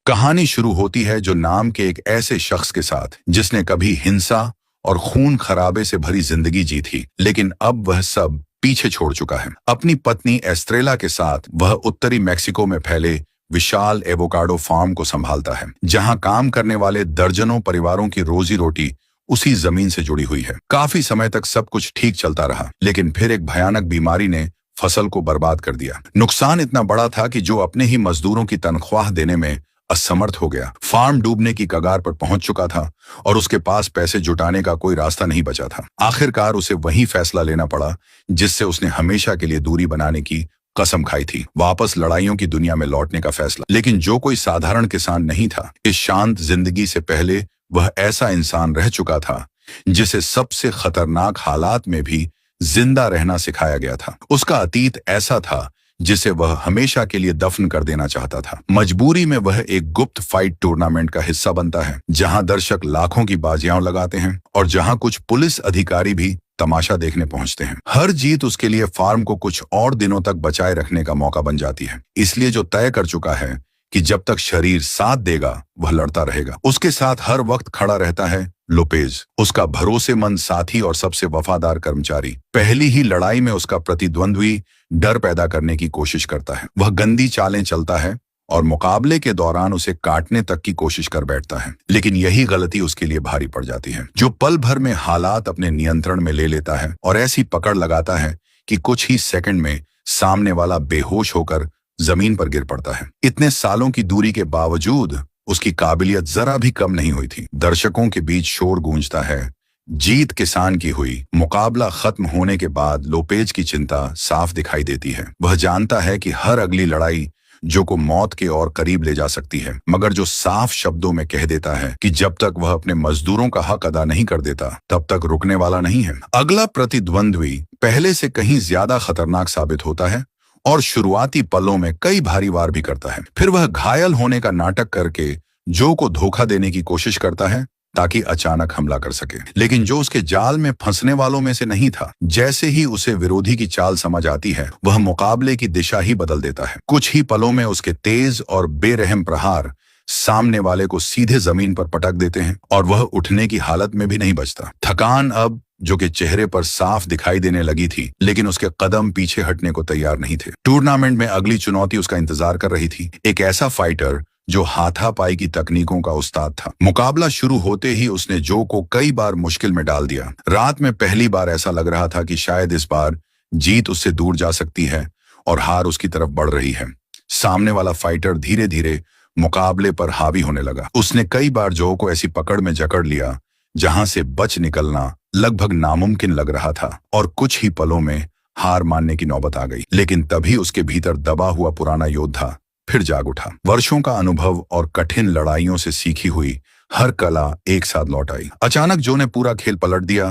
कहानी शुरू होती है जो नाम के एक ऐसे शख्स के साथ जिसने कभी हिंसा और खून खराबे से भरी जिंदगी जी थी, लेकिन अब वह सब पीछे छोड़ चुका है। अपनी पत्नी एस्ट्रेला के साथ वह उत्तरी मेक्सिको में फैले विशाल एवोकाडो फार्म को संभालता है, जहां काम करने वाले दर्जनों परिवारों की रोजी रोटी उसी जमीन से जुड़ी हुई है। काफी समय तक सब कुछ ठीक चलता रहा, लेकिन फिर एक भयानक बीमारी ने फसल को बर्बाद कर दिया। नुकसान इतना बड़ा था कि जो अपने ही मजदूरों की तनख्वाह देने में असमर्थ हो गया। फार्म डूबने की कगार पर पहुंच चुका था और उसके पास पैसे जुटाने का कोई रास्ता नहीं बचा था। आखिरकार उसे वही फैसला लेना पड़ा जिससे उसने हमेशा के लिए दूरी बनाने की कसम खाई थी, वापस लड़ाइयों की दुनिया में लौटने का फैसला। लेकिन जो कोई साधारण किसान नहीं था, इस शांत जिंदगी से पहले वह ऐसा इंसान रह चुका था जिसे सबसे खतरनाक हालात में भी जिंदा रहना सिखाया गया था। उसका अतीत ऐसा था जिसे वह हमेशा के लिए दफन कर देना चाहता था। मजबूरी में वह एक गुप्त फाइट टूर्नामेंट का हिस्सा बनता है, जहां दर्शक लाखों की बाजियां लगाते हैं और जहां कुछ पुलिस अधिकारी भी तमाशा देखने पहुंचते हैं। हर जीत उसके लिए फार्म को कुछ और दिनों तक बचाए रखने का मौका बन जाती है, इसलिए जो तय कर चुका है कि जब तक शरीर साथ देगा वह लड़ता रहेगा। उसके साथ हर वक्त खड़ा रहता है लोपेज, उसका भरोसेमंद साथी और सबसे वफादार कर्मचारी। पहली ही लड़ाई में उसका प्रतिद्वंद्वी डर पैदा करने की कोशिश करता है। वह गंदी चालें चलता है और मुकाबले के दौरान उसे काटने तक की कोशिश कर बैठता है, लेकिन यही गलती उसके लिए भारी पड़ जाती है। जो पल भर में हालात अपने नियंत्रण में ले लेता है और ऐसी पकड़ लगाता है कि कुछ ही सेकंड में सामने वाला बेहोश होकर जमीन पर गिर पड़ता है। इतने सालों की दूरी के बावजूद उसकी काबिलियत जरा भी कम नहीं हुई थी। दर्शकों के बीच शोर गूंजता है, जीत किसान की हुई। मुकाबला खत्म होने के बाद लोपेज की चिंता साफ दिखाई देती है। वह जानता है कि हर अगली लड़ाई जो को मौत के और करीब ले जा सकती है, मगर जो साफ शब्दों में कह देता है कि जब तक वह अपने मजदूरों का हक अदा नहीं कर देता तब तक रुकने वाला नहीं है। अगला प्रतिद्वंद्वी पहले से कहीं ज्यादा खतरनाक साबित होता है और शुरुआती पलों में कई भारी वार भी करता है। फिर वह घायल होने का नाटक करके जो को धोखा देने की कोशिश करता है ताकि अचानक हमला कर सके, लेकिन जो उसके जाल में फंसने वालों में से नहीं था। जैसे ही उसे विरोधी की चाल समझ आती है, वह मुकाबले की दिशा ही बदल देता है। कुछ ही पलों में उसके तेज और बेरहम प्रहार सामने वाले को सीधे जमीन पर पटक देते हैं और वह उठने की हालत में भी नहीं बचता। थकान अब जो कि चेहरे पर साफ दिखाई देने लगी थी, लेकिन उसके कदम पीछे हटने को तैयार नहीं थे। टूर्नामेंट में अगली चुनौती उसका इंतजार कर रही थी, एक ऐसा फाइटर जो हाथापाई की तकनीकों का उस्ताद था। मुकाबला शुरू होते ही उसने जो को कई बार मुश्किल में डाल दिया। रात में पहली बार ऐसा लग रहा था कि शायद इस बार जीत उससे दूर जा सकती है और हार उसकी तरफ बढ़ रही है। सामने वाला फाइटर धीरे धीरे मुकाबले पर हावी होने लगा। उसने कई बार जो को ऐसी पकड़ में जकड़ लिया जहां से बच निकलना लगभग नामुमकिन लग रहा था और कुछ ही पलों में हार मानने की नौबत आ गई। लेकिन तभी उसके भीतर दबा हुआ पुराना योद्धा फिर जाग उठा। वर्षों का अनुभव और कठिन लड़ाइयों से सीखी हुई हर कला एक साथ लौट आई। अचानक जो ने पूरा खेल पलट दिया,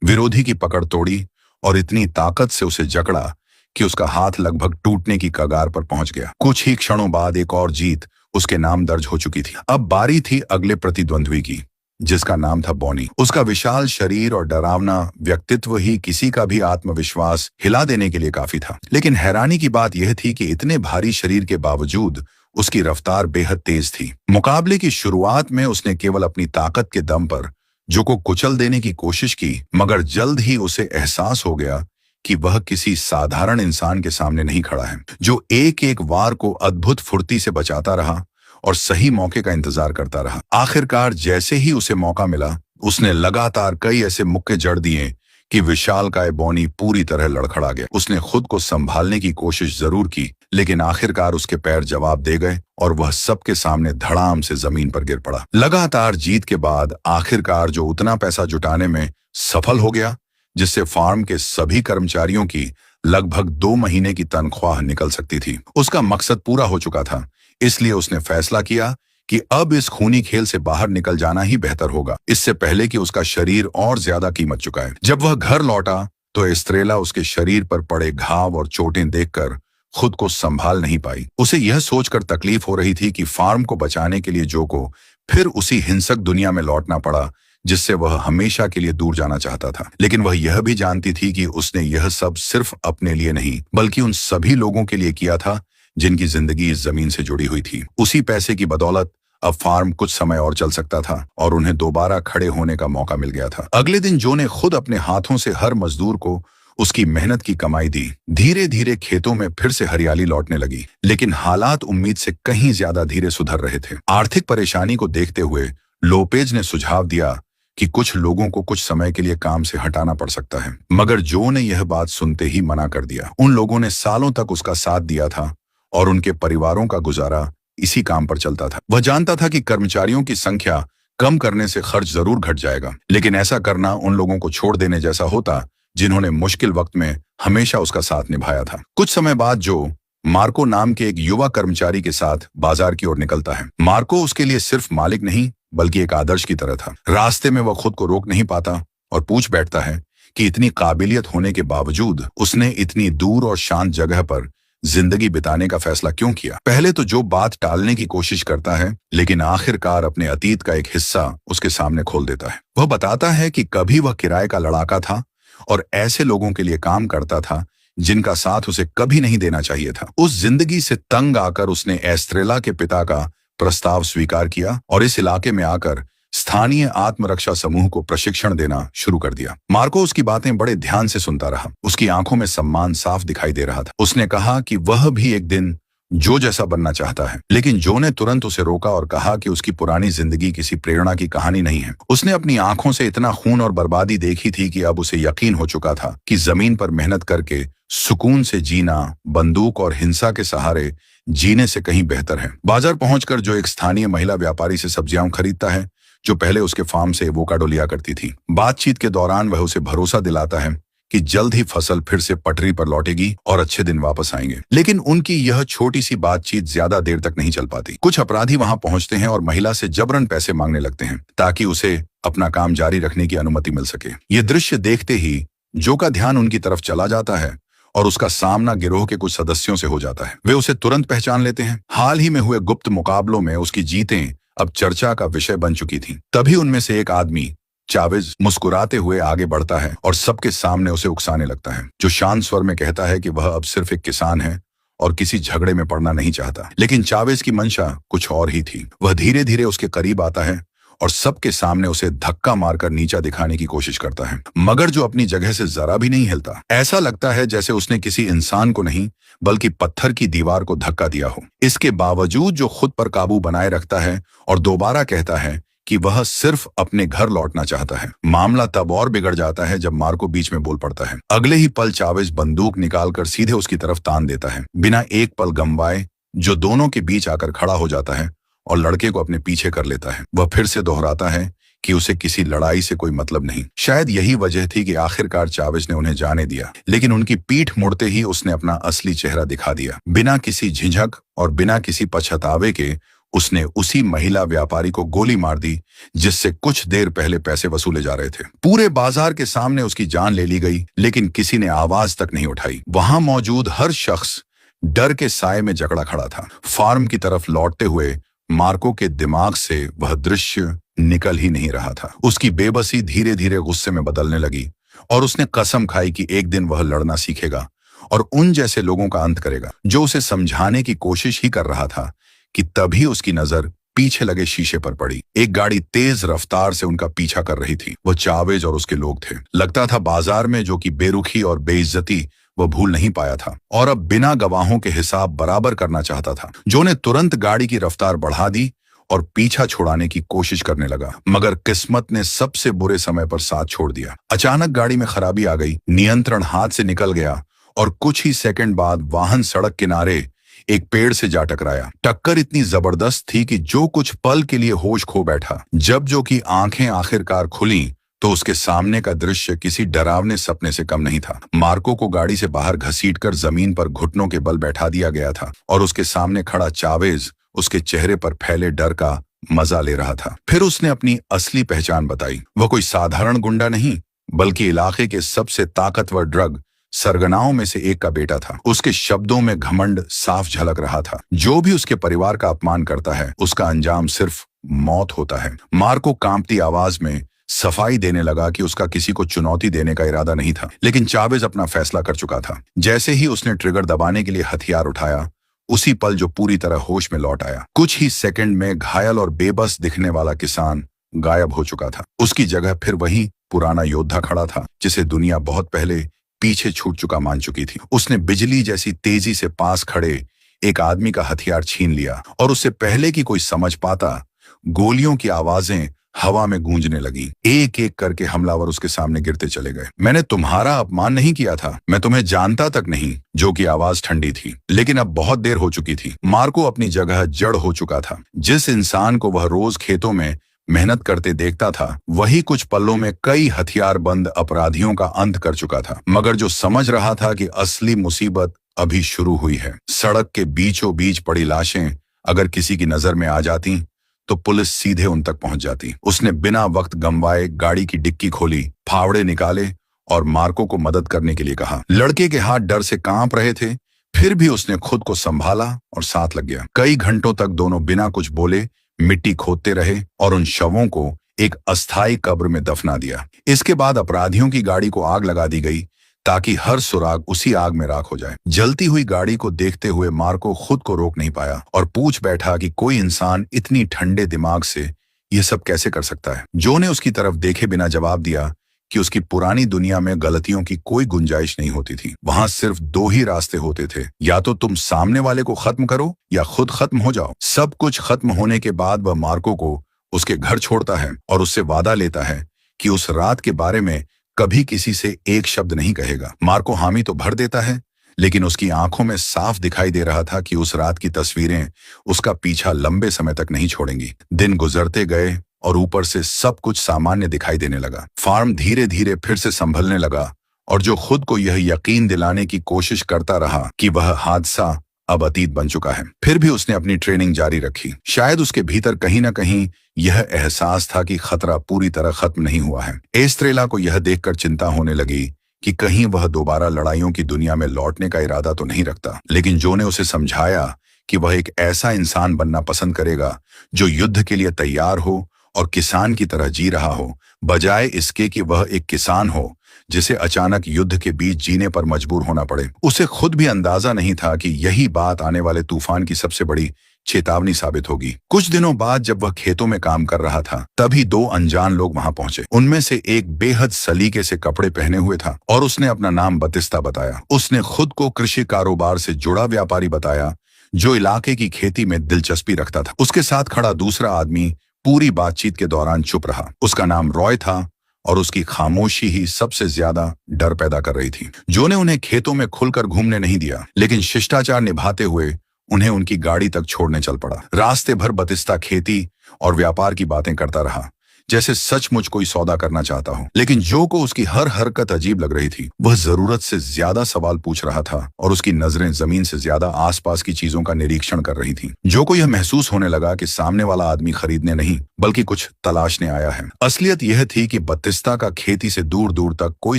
विरोधी की पकड़ तोड़ी और इतनी ताकत से उसे जकड़ा कि उसका हाथ लगभग टूटने की कगार पर पहुंच गया। कुछ ही क्षणों बाद एक और जीत उसके नाम दर्ज हो चुकी थी। अब बारी थी अगले प्रतिद्वंद्वी की, जिसका नाम था बॉनी। उसका विशाल शरीर और डरावना व्यक्तित्व ही किसी का भी आत्मविश्वास हिला देने के लिए काफी था। लेकिन हैरानी की बात यह थी कि इतने भारी शरीर के बावजूद उसकी रफ्तार बेहद तेज थी। मुकाबले की शुरुआत में उसने केवल अपनी ताकत के दम पर जो को कुचल देने की कोशिश की, मगर जल्द ही उसे एहसास हो गया कि वह किसी साधारण इंसान के सामने नहीं खड़ा है, जो एक एक वार को अद्भुत फुर्ती से बचाता रहा और सही मौके का इंतजार करता रहा। आखिरकार जैसे ही उसे मौका मिला, उसने लगातार कई ऐसे मुक्के जड़ दिए कि विशालकाय बॉनी पूरी तरह लड़खड़ा गया। उसने खुद को संभालने की कोशिश जरूर की, लेकिन आखिरकार उसके पैर जवाब दे गए और वह सबके सामने धड़ाम से जमीन पर गिर पड़ा। लगातार जीत के बाद आखिरकार जो उतना पैसा जुटाने में सफल हो गया जिससे फार्म के सभी कर्मचारियों की लगभग 2 महीने की तनख्वाह निकल सकती थी, उसका मकसद पूरा हो चुका था। इसलिए उसने फैसला किया कि अब इस खूनी खेल से बाहर निकल जाना ही बेहतर होगा, इससे पहले कि उसका शरीर और ज्यादा कीमत चुका है। जब वह घर लौटा तो एस्ट्रेला उसके शरीर पर पड़े घाव और चोटें देखकर खुद को संभाल नहीं पाई। उसे यह सोचकर तकलीफ हो रही थी कि फार्म को बचाने के लिए जो को फिर उसी हिंसक दुनिया में लौटना पड़ा जिससे वह हमेशा के लिए दूर जाना चाहता था। लेकिन वह यह भी जानती थी कि उसने यह सब सिर्फ अपने लिए नहीं बल्कि उन सभी लोगों के लिए किया था जिनकी जिंदगी इस जमीन से जुड़ी हुई थी। उसी पैसे की बदौलत अब फार्म कुछ समय और चल सकता था और उन्हें दोबारा खड़े होने का मौका मिल गया था। अगले दिन जो ने खुद अपने हाथों से हर मजदूर को उसकी मेहनत की कमाई दी। धीरे धीरे खेतों में फिर से हरियाली लौटने लगी, लेकिन हालात उम्मीद से कहीं ज्यादा धीरे सुधर रहे थे। आर्थिक परेशानी को देखते हुए लोपेज ने सुझाव दिया कि कुछ लोगों को कुछ समय के लिए काम से हटाना पड़ सकता है, मगर जो ने यह बात सुनते ही मना कर दिया। उन लोगों ने सालों तक उसका साथ दिया था और उनके परिवारों का गुजारा इसी काम पर चलता था। वह जानता था कि कर्मचारियों की संख्या कम करने से खर्च जरूर घट जाएगा, लेकिन ऐसा करना उन लोगों को छोड़ देने जैसा होता जिन्होंने मुश्किल वक्त में हमेशा उसका साथ निभाया था। कुछ समय बाद जो मार्को नाम के एक युवा कर्मचारी के साथ बाजार की ओर निकलता है। मार्को उसके लिए सिर्फ मालिक नहीं बल्कि एक आदर्श की तरह था। रास्ते में वह खुद को रोक नहीं पाता और पूछ बैठता है कि इतनी काबिलियत होने के बावजूद उसने इतनी दूर और शांत जगह पर जिंदगी बिताने का फैसला क्यों किया। पहले तो जो बात टालने की कोशिश करता है, लेकिन आखिरकार अपने अतीत का एक हिस्सा उसके सामने खोल देता है। वह बताता है कि कभी वह किराए का लड़ाका था और ऐसे लोगों के लिए काम करता था जिनका साथ उसे कभी नहीं देना चाहिए था। उस जिंदगी से तंग आकर उसने एस्ट्रेला के पिता का प्रस्ताव स्वीकार किया और इस इलाके में आकर स्थानीय आत्मरक्षा समूह को प्रशिक्षण देना शुरू कर दिया। मार्को उसकी बातें बड़े ध्यान से सुनता रहा। उसकी आंखों में सम्मान साफ दिखाई दे रहा था। उसने कहा कि वह भी एक दिन जो जैसा बनना चाहता है, लेकिन जो ने तुरंत उसे रोका और कहा कि उसकी पुरानी जिंदगी किसी प्रेरणा की कहानी नहीं है। उसने अपनी आंखों से इतना खून और बर्बादी देखी थी कि अब उसे यकीन हो चुका था कि जमीन पर मेहनत करके सुकून से जीना बंदूक और हिंसा के सहारे जीने से कहीं बेहतर है। बाजार पहुंचकर जो एक स्थानीय महिला व्यापारी से सब्जियां खरीदता है जो पहले उसके फार्म से एवोकाडो लिया करती थी। बातचीत के दौरान वह उसे भरोसा दिलाता है कि जल्द ही फसल फिर से पटरी पर लौटेगी और अच्छे दिन वापस आएंगे। लेकिन उनकी यह छोटी सी बातचीत ज्यादा देर तक नहीं चल पाती। कुछ अपराधी वहां पहुंचते हैं और महिला से जबरन पैसे मांगने लगते हैं ताकि उसे अपना काम जारी रखने की अनुमति मिल सके। ये दृश्य देखते ही जो का ध्यान उनकी तरफ चला जाता है और उसका सामना गिरोह के कुछ सदस्यों से हो जाता है। वे उसे तुरंत पहचान लेते हैं। हाल ही में हुए गुप्त मुकाबलों में उसकी जीतें अब चर्चा का विषय बन चुकी थी। तभी उनमें से एक आदमी चावेज मुस्कुराते हुए आगे बढ़ता है और सबके सामने उसे उकसाने लगता है। जो शांत स्वर में कहता है कि वह अब सिर्फ एक किसान है और किसी झगड़े में पड़ना नहीं चाहता। लेकिन चावेज की मंशा कुछ और ही थी। वह धीरे धीरे उसके करीब आता है और सबके सामने उसे धक्का मारकर नीचा दिखाने की कोशिश करता है, मगर जो अपनी जगह से जरा भी नहीं हिलता। ऐसा लगता है जैसे उसने किसी इंसान को नहीं बल्कि पत्थर की दीवार को धक्का दिया हो। इसके बावजूद जो खुद पर काबू बनाए रखता है और दोबारा कहता है कि वह सिर्फ अपने घर लौटना चाहता है। मामला तब और बिगड़ जाता है जब मार्को बीच में बोल पड़ता है। अगले ही पल चावेज बंदूक निकालकर सीधे उसकी तरफ तान देता है। बिना एक पल गंवाए जो दोनों के बीच आकर खड़ा हो जाता है और लड़के को अपने पीछे कर लेता है। वह फिर से दोहराता है कि उसे किसी लड़ाई से कोई मतलब नहीं। शायद यही वजह थी कि आखिरकार चावेज ने उन्हें जाने दिया, लेकिन उनकी पीठ मुड़ते ही उसने अपना असली चेहरा दिखा दिया। बिना किसी झिझक और बिना किसी पछतावे के उसने उसी महिला व्यापारी को गोली मार दी जिससे कुछ देर पहले पैसे वसूले जा रहे थे। पूरे बाजार के सामने उसकी जान ले ली गई, लेकिन किसी ने आवाज तक नहीं उठाई। वहां मौजूद हर शख्स डर के साए में जकड़ा खड़ा था। फार्म की तरफ लौटते हुए मार्को के दिमाग से वह दृश्य निकल ही नहीं रहा था। उसकी बेबसी धीरे धीरे गुस्से में बदलने लगी और उसने कसम खाई कि एक दिन वह लड़ना सीखेगा और उन जैसे लोगों का अंत करेगा जो उसे समझाने की कोशिश ही कर रहा था कि तभी उसकी नजर पीछे लगे शीशे पर पड़ी। एक गाड़ी तेज रफ्तार से उनका पीछा कर रही थी। वह चावेज और उसके लोग थे। लगता था बाजार में जो कि बेरुखी और बेइज्जती वह भूल नहीं पाया था और अब बिना गवाहों के हिसाब बराबर करना चाहता था। जो ने तुरंत गाड़ी की रफ्तार बढ़ा दी और पीछा छुड़ाने की कोशिश करने लगा, मगर किस्मत ने सबसे बुरे समय पर साथ छोड़ दिया। अचानक गाड़ी में खराबी आ गई, नियंत्रण हाथ से निकल गया और कुछ ही सेकंड बाद वाहन सड़क किनारे एक पेड़ से जा टकराया। टक्कर इतनी जबरदस्त थी कि जो कुछ पल के लिए होश खो बैठा। जब जो की आंखें आखिरकार खुली तो उसके सामने का दृश्य किसी डरावने सपने से कम नहीं था। मार्को को गाड़ी से बाहर घसीटकर जमीन पर घुटनों के बल बैठा दिया गया था और उसके सामने खड़ा चावेज उसके चेहरे पर फैले डर का मजा ले रहा था। फिर उसने अपनी असली पहचान बताई। वह कोई साधारण गुंडा नहीं बल्कि इलाके के सबसे ताकतवर ड्रग सरगनाओं में से एक का बेटा था। उसके शब्दों में घमंड साफ झलक रहा था। जो भी उसके परिवार का अपमान करता है उसका अंजाम सिर्फ मौत होता है। मार्को कांपती आवाज में सफाई देने लगा कि उसका किसी को चुनौती देने का इरादा नहीं था, लेकिन चावेज अपना फैसला कर चुका था। जैसे ही उसने ट्रिगर दबाने के लिए हथियार उठाया उसी पल जो पूरी तरह होश में लौट आया। कुछ ही सेकंड में घायल और बेबस दिखने वाला किसान गायब हो चुका था। उसकी जगह फिर वही पुराना योद्धा खड़ा था, जिसे दुनिया बहुत पहले पीछे छूट चुका मान चुकी थी। उसने बिजली जैसी तेजी से पास खड़े एक आदमी का हथियार छीन लिया और उससे पहले कि कोई समझ पाता, गोलियों की आवाजें हवा में गूंजने लगी। एक एक करके हमलावर उसके सामने गिरते चले गए। मैंने तुम्हारा अपमान नहीं किया था, मैं तुम्हें जानता तक नहीं, जो कि आवाज ठंडी थी, लेकिन अब बहुत देर हो चुकी थी। मार्को अपनी जगह जड़ हो चुका था। जिस इंसान को वह रोज खेतों में मेहनत करते देखता था, वही कुछ पलों में कई हथियारबंद अपराधियों का अंत कर चुका था। मगर जो समझ रहा था कि असली मुसीबत अभी शुरू हुई है। सड़क के बीचों बीच पड़ी लाशें अगर किसी की नजर में आ जाती तो पुलिस सीधे उन तक पहुंच जाती। उसने बिना वक्त गंवाए गाड़ी की डिक्की खोली, फावड़े निकाले और मार्को को मदद करने के लिए कहा। लड़के के हाथ डर से कांप रहे थे, फिर भी उसने खुद को संभाला और साथ लग गया। कई घंटों तक दोनों बिना कुछ बोले मिट्टी खोदते रहे और उन शवों को एक अस्थायी कब्र में दफना दिया। इसके बाद अपराधियों की गाड़ी को आग लगा दी गई ताकि हर सुराग उसी आग में राख हो जाए। जलती हुई गाड़ी को देखते हुए मार्को खुद को रोक नहीं पाया और पूछ बैठा कि कोई इंसान इतनी ठंडे दिमाग से यह सब कैसे कर सकता है। जो ने उसकी तरफ देखे बिना जवाब दिया कि उसकी पुरानी दुनिया में गलतियों की कोई गुंजाइश नहीं होती थी। वहां सिर्फ दो ही रास्ते होते थे, या तो तुम सामने वाले को खत्म करो या खुद खत्म हो जाओ। सब कुछ खत्म होने के बाद वह मार्को को उसके घर छोड़ता है और उससे वादा लेता है कि उस रात के बारे में कभी किसी से एक शब्द नहीं कहेगा। मार्को हामी तो भर देता है, लेकिन उसकी आंखों में साफ दिखाई दे रहा था कि उस रात की तस्वीरें उसका पीछा लंबे समय तक नहीं छोड़ेंगी। दिन गुजरते गए और ऊपर से सब कुछ सामान्य दिखाई देने लगा। फार्म धीरे धीरे फिर से संभलने लगा और जो खुद को यह यकीन दिलाने की कोशिश करता रहा कि वह हादसा अब अतीत बन चुका है, फिर भी उसने अपनी ट्रेनिंग जारी रखी। शायद उसके भीतर कहीं ना कहीं यह एहसास था कि खतरा पूरी तरह खत्म नहीं हुआ है। एस्ट्रेला को यह देखकर चिंता होने लगी कि कहीं वह दोबारा लड़ाइयों की दुनिया में लौटने का इरादा तो नहीं रखता। लेकिन जो ने उसे समझाया कि वह एक ऐसा इंसान बनना पसंद करेगा जो युद्ध के लिए तैयार हो और किसान की तरह जी रहा हो, बजाय इसके कि वह एक किसान हो जिसे अचानक युद्ध के बीच जीने पर मजबूर होना पड़े। उसे खुद भी अंदाजा नहीं था कि यही बात आने वाले तूफान की सबसे बड़ी चेतावनी साबित होगी। कुछ दिनों बाद जब वह खेतों में काम कर रहा था, तभी दो अनजान लोग वहां पहुंचे। उनमें से एक बेहद सलीके से कपड़े पहने हुए था और उसने अपना नाम बतिस्ता बताया। उसने खुद को कृषि कारोबार से जुड़ा व्यापारी बताया जो इलाके की खेती में दिलचस्पी रखता था। उसके साथ खड़ा दूसरा आदमी पूरी बातचीत के दौरान चुप रहा। उसका नाम रॉय था और उसकी खामोशी ही सबसे ज्यादा डर पैदा कर रही थी। जो ने उन्हें खेतों में खुलकर घूमने नहीं दिया, लेकिन शिष्टाचार निभाते हुए उन्हें उनकी गाड़ी तक छोड़ने चल पड़ा। रास्ते भर बतिस्ता खेती और व्यापार की बातें करता रहा, जैसे सचमुच कोई सौदा करना चाहता हो। लेकिन जो को उसकी हर हरकत अजीब लग रही थी। वह जरूरत से ज्यादा सवाल पूछ रहा था और उसकी नजरें जमीन से ज्यादा आसपास की चीजों का निरीक्षण कर रही थी। जो को यह महसूस होने लगा कि सामने वाला आदमी खरीदने नहीं बल्कि कुछ तलाशने आया है। असलियत यह थी कि बतिस्ता का खेती से दूर दूर तक कोई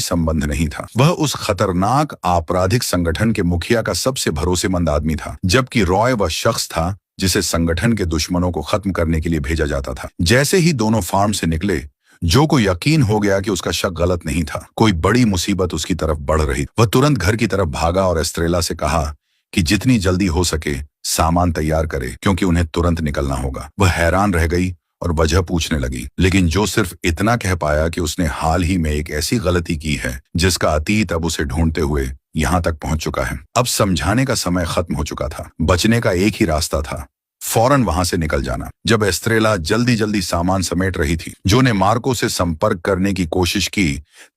संबंध नहीं था। वह उस खतरनाक आपराधिक संगठन के मुखिया का सबसे भरोसेमंद आदमी था, जबकि रॉय वह शख्स था जिसे संगठन के दुश्मनों को खत्म करने के लिए भेजा जाता था। जैसे ही दोनों फार्म से निकले, जो को यकीन हो गया कि उसका शक गलत नहीं था। कोई बड़ी मुसीबत उसकी तरफ बढ़ रही। वह तुरंत घर की तरफ भागा और एस्ट्रेला से कहा कि जितनी जल्दी हो सके सामान तैयार करे, क्योंकि उन्हें तुरंत निकलना होगा। वह हैरान रह गई और वजह पूछने लगी, लेकिन जो सिर्फ इतना कह पाया कि उसने हाल ही में एक ऐसी गलती की है जिसका अतीत अब उसे ढूंढते हुए यहां तक पहुंच चुका है। अब समझाने का समय खत्म हो चुका था। बचने का एक ही रास्ता था, फौरन वहां से निकल जाना। जब एस्ट्रेला जल्दी जल्दी सामान समेट रही थी, जो ने मार्को से संपर्क करने की कोशिश की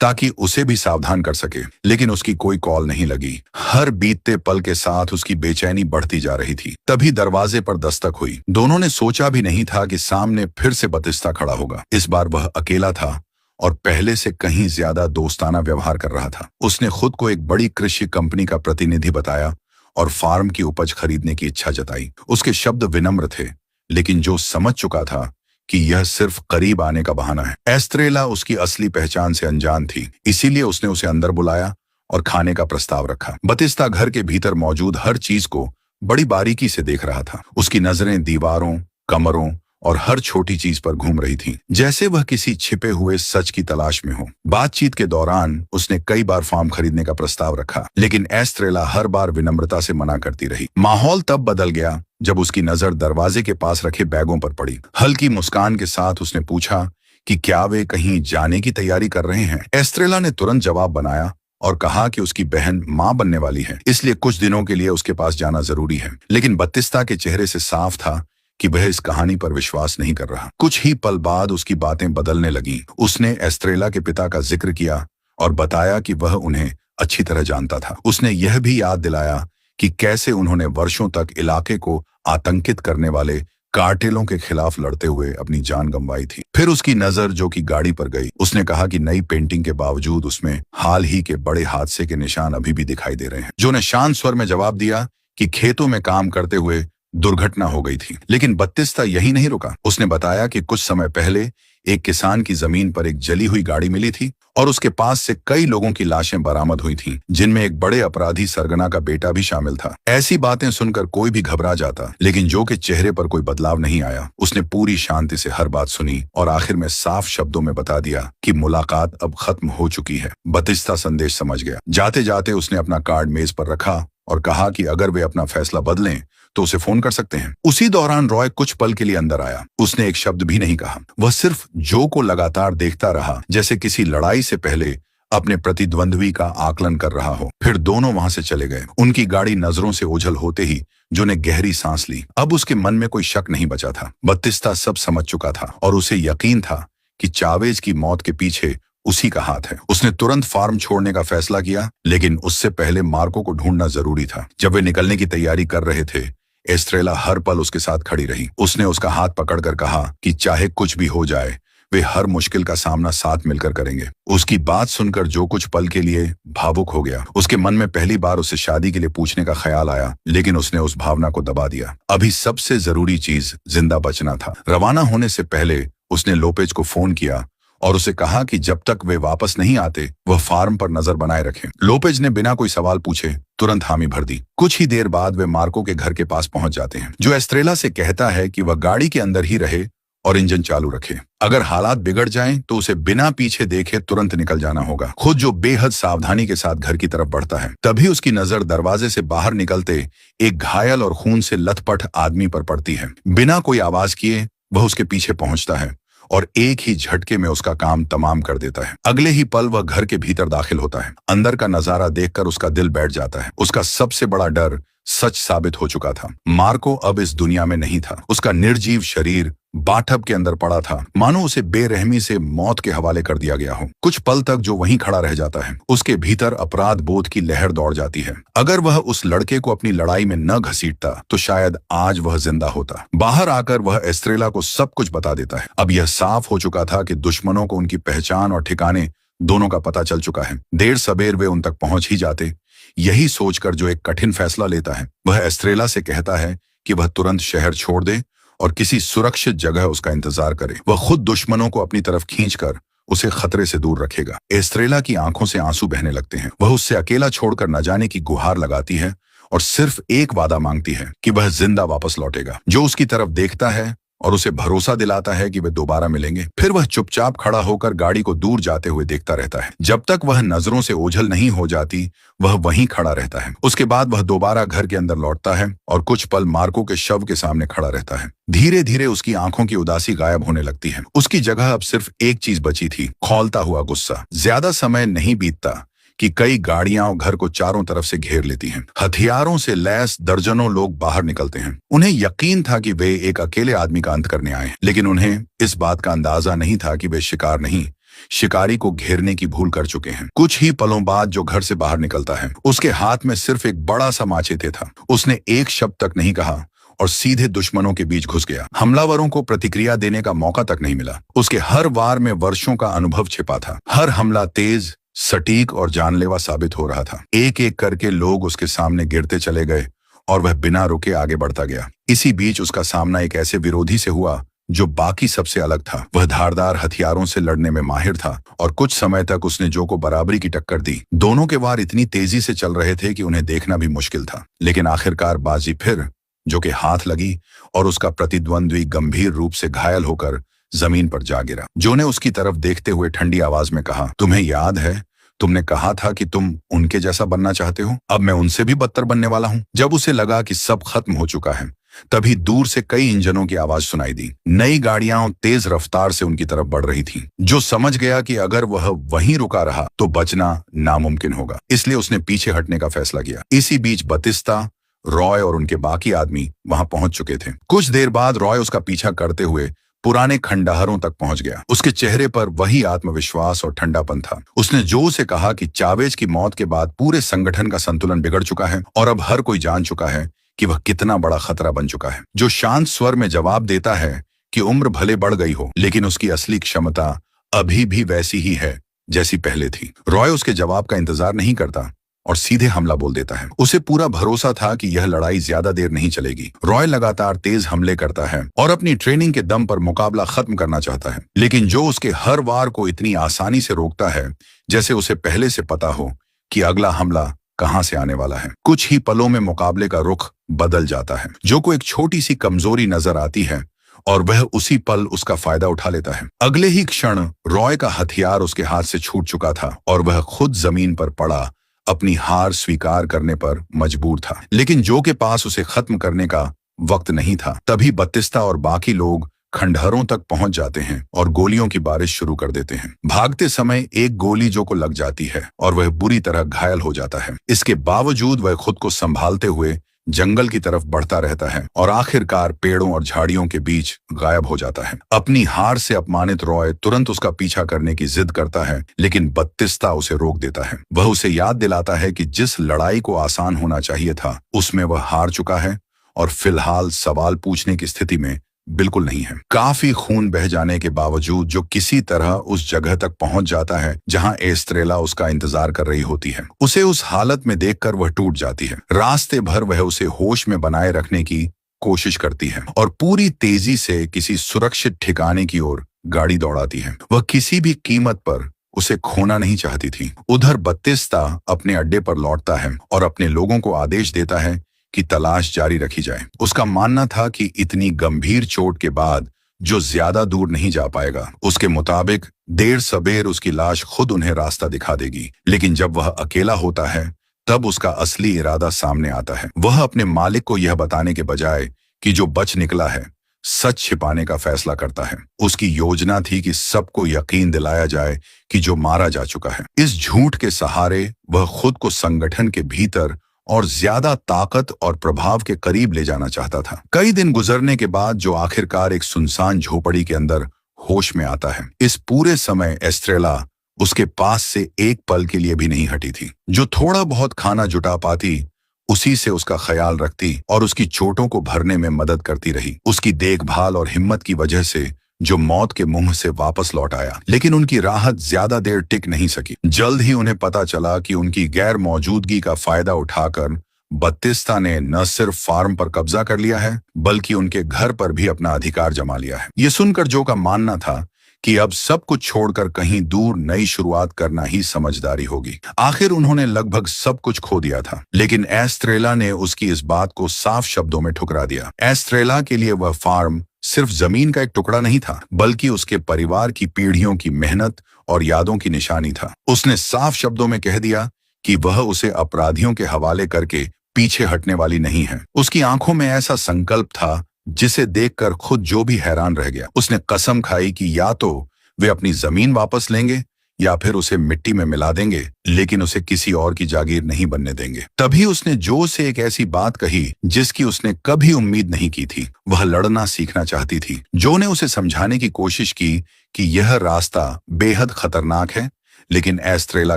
ताकि उसे भी सावधान कर सके, लेकिन उसकी कोई कॉल नहीं लगी। हर बीतते पल के साथ उसकी बेचैनी बढ़ती जा रही थी। तभी दरवाजे पर दस्तक हुई। दोनों ने सोचा भी नहीं था कि सामने फिर से बतिस्ता खड़ा होगा। इस बार वह अकेला था और पहले से कहीं ज्यादा दोस्ताना व्यवहार कर रहा था। उसने खुद को एक बड़ी कृषि कंपनी का प्रतिनिधि बताया और फार्म की उपज खरीदने की इच्छा जताई। उसके शब्द विनम्र थे, लेकिन जो समझ चुका था कि यह सिर्फ करीब आने का बहाना है। एस्ट्रेला उसकी असली पहचान से अनजान थी, इसीलिए उसने उसे अंदर बुलाया और खाने का प्रस्ताव रखा। बतिस्ता घर के भीतर मौजूद हर चीज को बड़ी बारीकी से देख रहा था। उसकी नजरें दीवारों, कमरों और हर छोटी चीज पर घूम रही थी, जैसे वह किसी छिपे हुए सच की तलाश में हो। बातचीत के दौरान उसने कई बार फार्म खरीदने का प्रस्ताव रखा, लेकिन एस्ट्रेला हर बार विनम्रता से मना करती रही। माहौल तब बदल गया जब उसकी नजर दरवाजे के पास रखे बैगों पर पड़ी। हल्की मुस्कान के साथ उसने पूछा कि क्या वे कहीं जाने की तैयारी कर रहे हैं। एस्ट्रेला ने तुरंत जवाब बनाया और कहा कि उसकी बहन मां बनने वाली है, इसलिए कुछ दिनों के लिए उसके पास जाना जरूरी है। लेकिन बत्तिस्ता के चेहरे से साफ था कि वह इस कहानी पर विश्वास नहीं कर रहा। कुछ ही पल बाद उसकी बातें बदलने लगीं। उसने एस्ट्रेला के पिता का जिक्र किया और बताया कि वह उन्हें अच्छी तरह जानता था। उसने यह भी याद दिलाया कि कैसे उन्होंने वर्षों तक इलाके को आतंकित करने वाले कार्टेलों के खिलाफ लड़ते हुए अपनी जान गंवाई थी। फिर उसकी नजर जो कि गाड़ी पर गई। उसने कहा कि नई पेंटिंग के बावजूद उसमें हाल ही के बड़े हादसे के निशान अभी भी दिखाई दे रहे हैं। जो ने शांत स्वर में जवाब दिया कि खेतों में काम करते हुए दुर्घटना हो गई थी। लेकिन बत्तिस्ता यही नहीं रुका। उसने बताया कि कुछ समय पहले एक किसान की जमीन पर एक जली हुई गाड़ी मिली थी और उसके पास से कई लोगों की लाशें बरामद हुई थीं, जिनमें एक बड़े अपराधी सरगना का बेटा भी शामिल था। ऐसी बातें सुनकर कोई भी घबरा जाता, लेकिन जो के चेहरे पर कोई बदलाव नहीं आया। उसने पूरी शांति से हर बात सुनी और आखिर में साफ शब्दों में बता दिया कि मुलाकात अब खत्म हो चुकी है। बत्तिस्ता संदेश समझ गया। जाते जाते उसने अपना कार्ड मेज पर रखा और कहा कि अगर वे अपना फैसला बदलें तो उसे फोन कर सकते हैं। उसी दौरान रॉय कुछ पल के लिए अंदर आया। उसने एक शब्द भी नहीं कहा। वह सिर्फ जो को लगातार देखता रहा, जैसे किसी लड़ाई से पहले अपने प्रतिद्वंद्वी का आकलन कर रहा हो। फिर दोनों वहां से चले गए। उनकी गाड़ी नजरों से ओझल होते ही जो ने गहरी सांस ली। अब उसके मन में कोई शक नहीं बचा था। बत्तिस्ता सब समझ चुका था और उसे यकीन था कि चावेज की मौत के पीछे उसी का हाथ है। उसने तुरंत फार्म छोड़ने का फैसला किया, लेकिन उससे पहले मार्को को ढूंढना जरूरी था। जब वे निकलने की तैयारी कर रहे थे, एस्ट्रेला हर पल उसके साथ खड़ी रही। उसने उसका हाथ पकड़कर कहा कि चाहे कुछ भी हो जाए, वे हर मुश्किल का सामना साथ मिलकर करेंगे। उसकी बात सुनकर जो कुछ पल के लिए भावुक हो गया। उसके मन में पहली बार उसे शादी के लिए पूछने का ख्याल आया, लेकिन उसने उस भावना को दबा दिया। अभी सबसे जरूरी चीज जिंदा बचना था। रवाना होने से पहले उसने लोपेज को फोन किया और उसे कहा कि जब तक वे वापस नहीं आते, वह फार्म पर नजर बनाए रखें। लोपेज ने बिना कोई सवाल पूछे तुरंत हामी भर दी। कुछ ही देर बाद वे मार्को के घर के पास पहुंच जाते हैं, जो एस्ट्रेला से कहता है कि वह गाड़ी के अंदर ही रहे और इंजन चालू रखे। अगर हालात बिगड़ जाएं तो उसे बिना पीछे देखे तुरंत निकल जाना होगा। खुद जो बेहद सावधानी के साथ घर की तरफ बढ़ता है, तभी उसकी नजर दरवाजे से बाहर निकलते एक घायल और खून से लथपथ आदमी पर पड़ती है। बिना कोई आवाज किए वह उसके पीछे पहुंचता है और एक ही झटके में उसका काम तमाम कर देता है। अगले ही पल वह घर के भीतर दाखिल होता है। अंदर का नजारा देखकर उसका दिल बैठ जाता है। उसका सबसे बड़ा डर सच साबित हो चुका था। मार्को अब इस दुनिया में नहीं था। उसका निर्जीव शरीर बाथटब के अंदर पड़ा था, मानो उसे बेरहमी से मौत के हवाले कर दिया गया हो। कुछ पल तक जो वहीं खड़ा रह जाता है, उसके भीतर अपराध बोध की लहर दौड़ जाती है। अगर वह उस लड़के को अपनी लड़ाई में न घसीटता तो शायद आज वह जिंदा होता। बाहर आकर वह एस्ट्रेला को सब कुछ बता देता है। अब यह साफ हो चुका था कि दुश्मनों को उनकी पहचान और ठिकाने दोनों का पता चल चुका है। देर सबेर वे उन तक पहुंच ही जाते। यही सोचकर जो एक कठिन फैसला लेता है, वह एस्ट्रेला से कहता है कि वह तुरंत शहर छोड़ दे और किसी सुरक्षित जगह उसका इंतजार करे। वह खुद दुश्मनों को अपनी तरफ खींचकर उसे खतरे से दूर रखेगा। एस्ट्रेला की आंखों से आंसू बहने लगते हैं। वह उससे अकेला छोड़कर न जाने की गुहार लगाती है और सिर्फ एक वादा मांगती है कि वह जिंदा वापस लौटेगा। जो उसकी तरफ देखता है और उसे भरोसा दिलाता है कि वे दोबारा मिलेंगे। फिर वह चुपचाप खड़ा होकर गाड़ी को दूर जाते हुए देखता रहता है। जब तक वह नजरों से ओझल नहीं हो जाती, वह वहीं खड़ा रहता है। उसके बाद वह दोबारा घर के अंदर लौटता है और कुछ पल मार्को के शव के सामने खड़ा रहता है। धीरे धीरे उसकी आंखों की उदासी गायब होने लगती है। उसकी जगह अब सिर्फ एक चीज बची थी, खौलता हुआ गुस्सा। ज्यादा समय नहीं बीतता कि कई गाड़ियां घर को चारों तरफ से घेर लेती हैं। हथियारों से लैस दर्जनों लोग बाहर निकलते हैं। उन्हें यकीन था कि वे एक अकेले आदमी का अंत करने आए, लेकिन उन्हें इस बात का अंदाजा नहीं था कि वे शिकार नहीं, शिकारी को घेरने की भूल कर चुके हैं। कुछ ही पलों बाद जो घर से बाहर निकलता है, उसके हाथ में सिर्फ एक बड़ा सा माचेते था। उसने एक शब्द तक नहीं कहा और सीधे दुश्मनों के बीच घुस गया। हमलावरों को प्रतिक्रिया देने का मौका तक नहीं मिला। उसके हर वार में वर्षों का अनुभव छिपा था। हर हमला तेज, सटीक और जानलेवा साबित हो रहा था। एक एक करके लोग उसके सामने गिरते चले गए और वह बिना रुके आगे बढ़ता गया। इसी बीच उसका सामना एक ऐसे विरोधी से हुआ जो बाकी सबसे अलग था। वह धारदार हथियारों से लड़ने में माहिर था और कुछ समय तक उसने जो को बराबरी की टक्कर दी। दोनों के वार इतनी तेजी से चल रहे थे कि उन्हें देखना भी मुश्किल था, लेकिन आखिरकार बाजी फिर जो कि हाथ लगी और उसका प्रतिद्वंद्वी गंभीर रूप से घायल होकर जमीन पर जा गिरा। जो ने उसकी तरफ देखते हुए ठंडी आवाज में कहा, तुम्हें याद है तुमने कहा था कि तुम उनके जैसा बनना चाहते हो? अब मैं उनसे भी बदतर बनने वाला हूं। जब उसे लगा कि सब खत्म हो चुका है, तभी दूर से कई इंजनों की आवाज सुनाई दी। नई गाड़ियां तेज रफ्तार से उनकी तरफ बढ़ रही थीं। जो समझ गया कि अगर वह वहीं रुका रहा तो बचना नामुमकिन होगा, इसलिए उसने पीछे हटने का फैसला किया। इसी बीच बतिस्ता, रॉय और उनके बाकी आदमी वहां पहुंच चुके थे। कुछ देर बाद रॉय उसका पीछा करते हुए पुराने खंडहरों तक पहुंच गया। उसके चेहरे पर वही आत्मविश्वास और ठंडापन था। उसने जो से कहा कि चावेज की मौत के बाद पूरे संगठन का संतुलन बिगड़ चुका है और अब हर कोई जान चुका है कि वह कितना बड़ा खतरा बन चुका है। जो शांत स्वर में जवाब देता है कि उम्र भले बढ़ गई हो, लेकिन उसकी असली क्षमता अभी भी वैसी ही है जैसी पहले थी। रॉय उसके जवाब का इंतजार नहीं करता और सीधे हमला बोल देता है। उसे पूरा भरोसा था कि यह लड़ाई ज्यादा देर नहीं चलेगी। रॉय लगातार तेज हमले करता है और अपनी ट्रेनिंग के दम पर मुकाबला खत्म करना चाहता है, लेकिन जो उसके हर वार को इतनी आसानी से रोकता है जैसे उसे पहले से पता हो कि अगला हमला कहां से आने वाला है। कुछ ही पलों में मुकाबले का रुख बदल जाता है। जो को एक छोटी सी कमजोरी नजर आती है और वह उसी पल उसका फायदा उठा लेता है। अगले ही क्षण रॉय का हथियार उसके हाथ से छूट चुका था और वह खुद जमीन पर पड़ा अपनी हार स्वीकार करने पर मजबूर था। लेकिन जो के पास उसे खत्म करने का वक्त नहीं था। तभी बत्तिस्ता और बाकी लोग खंडहरों तक पहुंच जाते हैं और गोलियों की बारिश शुरू कर देते हैं। भागते समय एक गोली जो को लग जाती है और वह बुरी तरह घायल हो जाता है। इसके बावजूद वह खुद को संभालते हुए जंगल की तरफ बढ़ता रहता है और आखिरकार पेड़ों और झाड़ियों के बीच गायब हो जाता है। अपनी हार से अपमानित रॉय तुरंत उसका पीछा करने की जिद करता है, लेकिन बत्तिस्ता उसे रोक देता है। वह उसे याद दिलाता है कि जिस लड़ाई को आसान होना चाहिए था उसमें वह हार चुका है और फिलहाल सवाल पूछने की स्थिति में बिल्कुल नहीं है। काफी खून बह जाने के बावजूद जो किसी तरह उस जगह तक पहुंच जाता है जहां एस्ट्रेला उसका इंतजार कर रही होती है। उसे उस हालत में देखकर वह टूट जाती है। रास्ते भर वह उसे होश में बनाए रखने की कोशिश करती है और पूरी तेजी से किसी सुरक्षित ठिकाने की ओर गाड़ी दौड़ाती है। वह किसी भी कीमत पर उसे खोना नहीं चाहती थी। उधर बत्तिस्ता अपने अड्डे पर लौटता है और अपने लोगों को आदेश देता है कि तलाश जारी रखी जाए। उसका मानना था कि इतनी गंभीर चोट के बाद जो ज्यादा दूर नहीं जा पाएगा। उसके मुताबिक देर सबेर उसकी लाश खुद उन्हें रास्ता दिखा देगी। लेकिन जब वह अकेला होता है तब उसका असली इरादा सामने आता है। वह अपने मालिक को यह बताने के बजाय कि जो बच निकला है सच छिपाने का फैसला करता है। उसकी योजना थी कि सबको यकीन दिलाया जाए कि जो मारा जा चुका है। इस झूठ के सहारे वह खुद को संगठन के भीतर और ज्यादा ताकत और प्रभाव के करीब ले जाना चाहता था। कई दिन गुजरने के बाद जो आखिरकार एक सुनसान झोपड़ी के अंदर होश में आता है। इस पूरे समय एस्ट्रेला उसके पास से एक पल के लिए भी नहीं हटी थी। जो थोड़ा बहुत खाना जुटा पाती उसी से उसका ख्याल रखती और उसकी चोटों को भरने में मदद करती रही। उसकी देखभाल और हिम्मत की वजह से जो मौत के मुंह से वापस लौट आया, लेकिन उनकी राहत ज्यादा देर टिक नहीं सकी। जल्द ही उन्हें पता चला कि उनकी गैर मौजूदगी का फायदा उठाकर बत्तिस्ता ने न सिर्फ फार्म पर कब्जा कर लिया है बल्कि उनके घर पर भी अपना अधिकार जमा लिया है। ये सुनकर जो का मानना था कि अब सब कुछ छोड़कर कहीं दूर नई शुरुआत करना ही समझदारी होगी। आखिर उन्होंने लगभग सब कुछ खो दिया था, लेकिन एस्ट्रेला ने उसकी इस बात को साफ शब्दों में ठुकरा दिया। एस्ट्रेला के लिए वह फार्म सिर्फ जमीन का एक टुकड़ा नहीं था, बल्कि उसके परिवार की पीढ़ियों की मेहनत और यादों की निशानी था। उसने साफ शब्दों में कह दिया कि वह उसे अपराधियों के हवाले करके पीछे हटने वाली नहीं है। उसकी आंखों में ऐसा संकल्प था जिसे देखकर खुद जो भी हैरान रह गया। उसने कसम खाई कि या तो वे अपनी जमीन वापस लेंगे या फिर उसे मिट्टी में मिला देंगे, लेकिन उसे किसी और की जागीर नहीं बनने देंगे। तभी उसने जो से एक ऐसी बात कही जिसकी उसने कभी उम्मीद नहीं की थी। वह लड़ना सीखना चाहती थी। जो ने उसे समझाने की कोशिश की कि यह रास्ता बेहद खतरनाक है, लेकिन एस्ट्रेला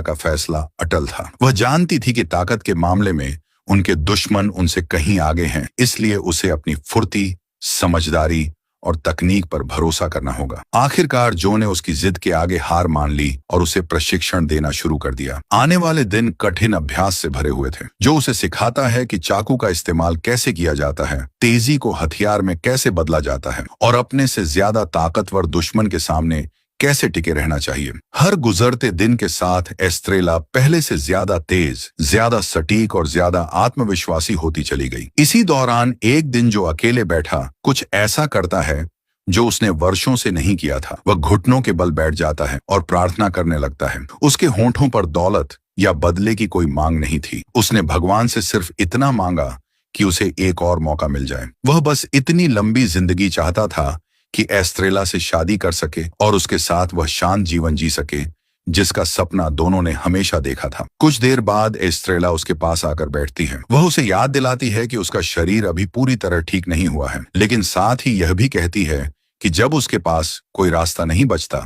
का फैसला अटल था। वह जानती थी कि ताकत के मामले में उनके दुश्मन उनसे कहीं आगे हैं, इसलिए उसे अपनी फुर्ती, समझदारी और तकनीक पर भरोसा करना होगा। आखिरकार जो ने उसकी जिद के आगे हार मान ली और उसे प्रशिक्षण देना शुरू कर दिया। आने वाले दिन कठिन अभ्यास से भरे हुए थे। जो उसे सिखाता है कि चाकू का इस्तेमाल कैसे किया जाता है, तेजी को हथियार में कैसे बदला जाता है और अपने से ज्यादा ताकतवर दुश्मन के सामने कैसे टिके रहना चाहिए। हर गुजरते दिन के साथ एस्ट्रेला पहले से ज्यादा तेज, ज्यादा सटीक और ज्यादा आत्मविश्वासी होती चली गई। इसी दौरान एक दिन जो अकेले बैठा कुछ ऐसा करता है जो उसने वर्षों से नहीं किया था। वह घुटनों के बल बैठ जाता है और प्रार्थना करने लगता है। उसके होंठों पर दौलत या बदले की कोई मांग नहीं थी। उसने भगवान से सिर्फ इतना मांगा कि उसे एक और मौका मिल जाए। वह बस इतनी लंबी जिंदगी चाहता था कि एस्ट्रेला से शादी कर सके और उसके साथ वह शांत जीवन जी सके, जिसका सपना दोनों ने हमेशा देखा था। कुछ देर बाद एस्ट्रेला उसके पास आकर बैठती है। वह उसे याद दिलाती है कि उसका शरीर अभी पूरी तरह ठीक नहीं हुआ है, लेकिन साथ ही यह भी कहती है कि जब उसके पास कोई रास्ता नहीं बचता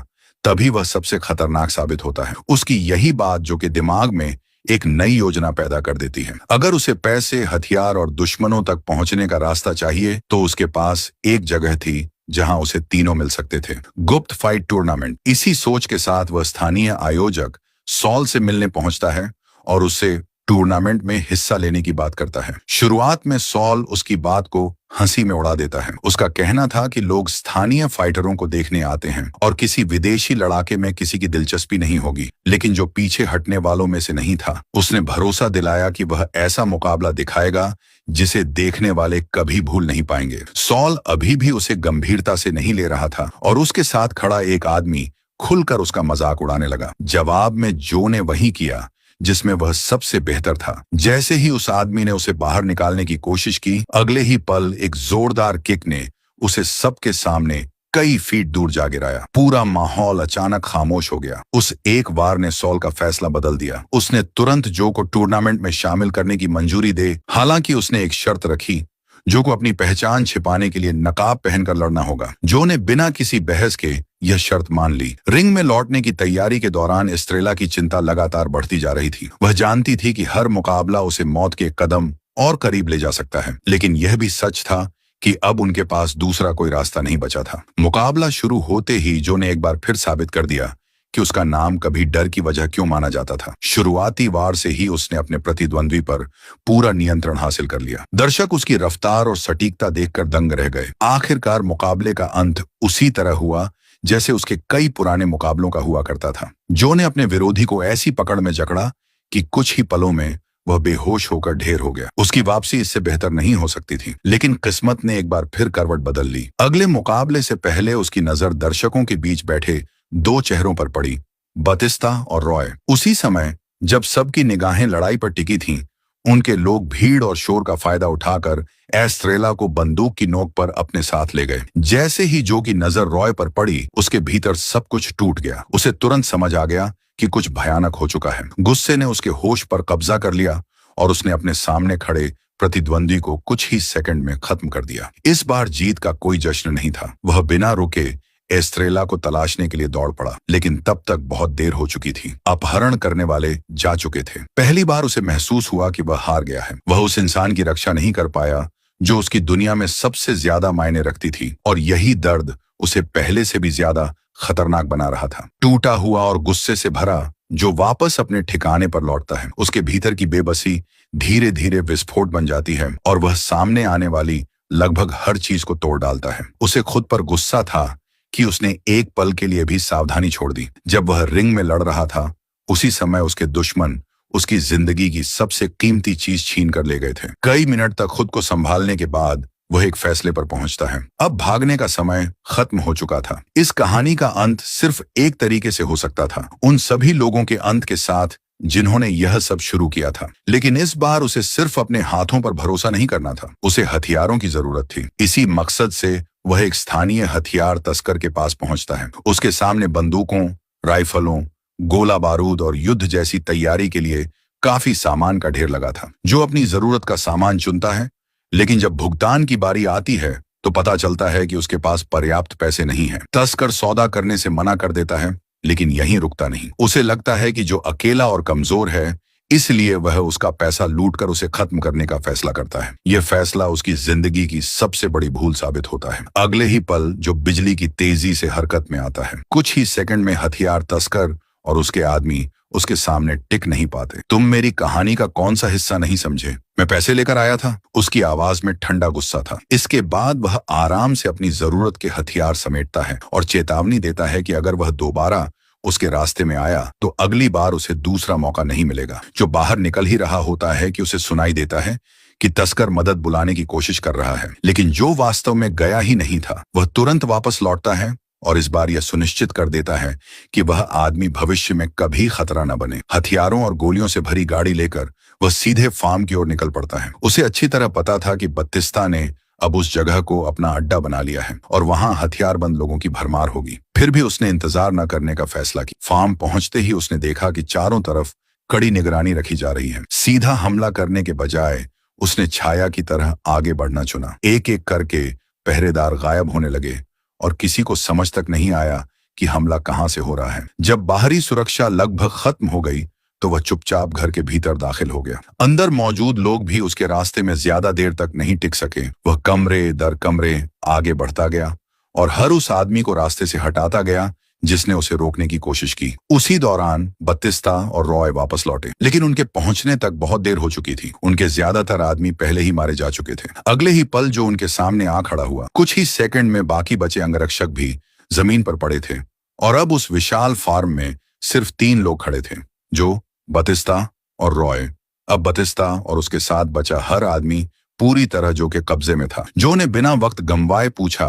तभी वह सबसे खतरनाक साबित होता है। उसकी यही बात जो कि दिमाग में एक नई योजना पैदा कर देती है। अगर उसे पैसे, हथियार और दुश्मनों तक पहुंचने का रास्ता चाहिए तो उसके पास एक जगह थी जहां उसे तीनों मिल सकते थे, गुप्त फाइट टूर्नामेंट। इसी सोच के साथ वह स्थानीय आयोजक सॉल से मिलने पहुंचता है और उससे टूर्नामेंट में हिस्सा लेने की बात करता है। शुरुआत में सॉल उसकी बात को हंसी में उड़ा देता है। उसका कहना था कि लोग स्थानीय फाइटरों को देखने आते हैं और किसी विदेशी लड़ाके में किसी की दिलचस्पी नहीं होगी। लेकिन जो पीछे हटने वालों में से नहीं था, उसने भरोसा दिलाया कि वह ऐसा मुकाबला दिखाएगा जिसे देखने वाले कभी भूल नहीं पाएंगे। सॉल अभी भी उसे गंभीरता से नहीं ले रहा था और उसके साथ खड़ा एक आदमी खुलकर उसका मजाक उड़ाने लगा। जवाब में जो ने वही किया जिसमें वह सबसे बेहतर था। जैसे ही उस आदमी ने उसे बाहर निकालने की कोशिश की, अगले ही पल एक जोरदार किक ने उसे सबके सामने कई फीट दूर जा गिराया। पूरा माहौल अचानक खामोश हो गया। उस एक वार ने सॉल का फैसला बदल दिया। उसने तुरंत जो को टूर्नामेंट में शामिल करने की मंजूरी दे। हालांकि उसने एक शर्त रखी, जो को अपनी पहचान छिपाने के लिए नकाब पहनकर लड़ना होगा। जो ने बिना किसी बहस के यह शर्त मान ली। रिंग में लौटने की तैयारी के दौरान एस्ट्रेला की चिंता लगातार बढ़ती जा रही थी। वह जानती थी कि हर मुकाबला उसे मौत के कदम और करीब ले जा सकता है, लेकिन यह भी सच था कि अब उनके पास दूसरा कोई रास्ता नहीं बचा था। मुकाबला शुरू होते ही जो ने एक बार फिर साबित कर दिया कि उसका नाम कभी डर की वजह क्यों माना जाता था। शुरुआती वार से ही उसने अपने प्रतिद्वंद्वी पर पूरा नियंत्रण हासिल कर लिया। दर्शक उसकी रफ्तार और सटीकता देखकर दंग रह गए। आखिरकार मुकाबले का अंत उसी तरह हुआ जैसे उसके कई पुराने मुकाबलों का हुआ करता था। जो ने अपने विरोधी को ऐसी पकड़ में जकड़ा कि कुछ ही पलों में वह बेहोश होकर ढेर हो गया। उसकी वापसी इससे बेहतर नहीं हो सकती थी, लेकिन किस्मत ने एक बार फिर करवट बदल ली। अगले मुकाबले से पहले उसकी नजर दर्शकों के बीच बैठे दो चेहरों पर पड़ी, बतिस्ता और रॉय। उसी समय जब सबकी निगाहें लड़ाई पर टिकी थीं, उनके लोग भीड़ और शोर का फायदा उठाकर एस्ट्रेला को बंदूक की नोक पर अपने साथ ले गए। जैसे ही जो की नजर रॉय पर पड़ी, उसके भीतर सब कुछ टूट गया। उसे तुरंत समझ आ गया कि कुछ भयानक हो चुका है। गुस्से ने उसके होश पर कब्जा कर लिया और उसने अपने सामने खड़े प्रतिद्वंदी को कुछ ही सेकंड में खत्म कर दिया। इस बार जीत का कोई जश्न नहीं था। वह बिना रुके एस्ट्रेला को तलाशने के लिए दौड़ पड़ा, लेकिन तब तक बहुत देर हो चुकी थी। अपहरण करने वाले जा चुके थे। पहली बार उसे महसूस हुआ कि वह हार गया है। वह उस इंसान की रक्षा नहीं कर पाया जो उसकी दुनिया में सबसे ज्यादा मायने रखती थी, और यही दर्द उसे पहले से भी ज्यादा खतरनाक बना रहा था। टूटा हुआ और गुस्से से भरा जो वापस अपने ठिकाने पर लौटता है, उसके भीतर की बेबसी धीरे धीरे विस्फोट बन जाती है और वह सामने आने वाली लगभग हर चीज को तोड़ डालता है। उसे खुद पर गुस्सा था कि उसने एक पल के लिए भी सावधानी छोड़ दी। जब वह रिंग में लड़ रहा था, उसी समय उसके दुश्मन उसकी जिंदगी की सबसे कीमती चीज छीन कर ले गए थे। कई मिनट तक खुद को संभालने के बाद वह एक फैसले पर पहुंचता है। अब भागने का समय खत्म हो चुका था। इस कहानी का अंत सिर्फ एक तरीके से हो सकता था, उन सभी लोगों के अंत के साथ जिन्होंने यह सब शुरू किया था। लेकिन इस बार उसे सिर्फ अपने हाथों पर भरोसा नहीं करना था, उसे हथियारों की जरूरत थी। इसी मकसद से वह एक स्थानीय हथियार तस्कर के पास पहुंचता है। उसके सामने बंदूकों, राइफलों, गोला बारूद और युद्ध जैसी तैयारी के लिए काफी सामान का ढेर लगा था। जो अपनी जरूरत का सामान चुनता है, लेकिन जब भुगतान की बारी आती है तो पता चलता है कि उसके पास पर्याप्त पैसे नहीं हैं। तस्कर सौदा करने से मना कर देता है, लेकिन यहीं रुकता नहीं। उसे लगता है कि जो अकेला और कमजोर है, इसलिए वह उसका पैसा लूटकर उसे खत्म करने का फैसला करता है। यह फैसला उसकी जिंदगी की सबसे बड़ी भूल साबित होता है। अगले ही पल जो बिजली की तेजी से हरकत में आता है, कुछ ही सेकंड में हथियार तस्कर और उसके आदमी उसके सामने टिक नहीं पाते। तुम मेरी कहानी का कौन सा हिस्सा नहीं समझे? मैं पैसे लेकर आया था। उसकी आवाज में ठंडा गुस्सा था। इसके बाद वह आराम से अपनी जरूरत के हथियार समेटता है और चेतावनी देता है कि अगर वह दोबारा उसके रास्ते में आया तो अगली बार उसे दूसरा मौका नहीं मिलेगा। जो बाहर निकल ही रहा होता है कि उसे सुनाई देता है कि तस्कर मदद बुलाने की कोशिश कर रहा है, लेकिन जो वास्तव में गया ही नहीं था वह तुरंत वापस लौटता है और इस बार यह सुनिश्चित कर देता है कि वह आदमी भविष्य में कभी खतरा न बने। हथियारों और गोलियों से भरी गाड़ी लेकर वह सीधे फार्म की ओर निकल पड़ता है। उसे अच्छी तरह पता था कि बत्तिस्ता ने अब उस जगह को अपना अड्डा बना लिया है और वहां हथियारबंद लोगों की भरमार होगी। फिर भी उसने इंतजार न करने का फैसला किया। फार्म पहुंचते ही उसने देखा कि चारों तरफ कड़ी निगरानी रखी जा रही है। सीधा हमला करने के बजाय उसने छाया की तरह आगे बढ़ना चुना। एक एक करके पहरेदार गायब होने लगे और किसी को समझ तक नहीं आया कि हमला कहां से हो रहा है। जब बाहरी सुरक्षा लगभग खत्म हो गई तो वह चुपचाप घर के भीतर दाखिल हो गया। अंदर मौजूद लोग भी उसके रास्ते में ज्यादा देर तक नहीं टिक सके। वह कमरे दर कमरे आगे बढ़ता गया और हर उस आदमी को रास्ते से हटाता गया जिसने उसे रोकने की कोशिश की। उसी दौरान बत्तिस्ता और रॉय वापस लौटे, लेकिन उनके पहुंचने तक बहुत देर हो चुकी थी। उनके ज्यादातर आदमी पहले ही मारे जा चुके थे। अगले ही पल जो उनके सामने आ खड़ा हुआ, कुछ ही सेकंड में बाकी बचे अंगरक्षक भी जमीन पर पड़े थे और अब उस विशाल फार्म में सिर्फ 3 लोग खड़े थे, जो बत्तिस्ता और रॉय। अब बत्तिस्ता और उसके साथ बचा हर आदमी पूरी तरह जो के कब्जे में था। जो ने बिना वक्त गंवाए पूछा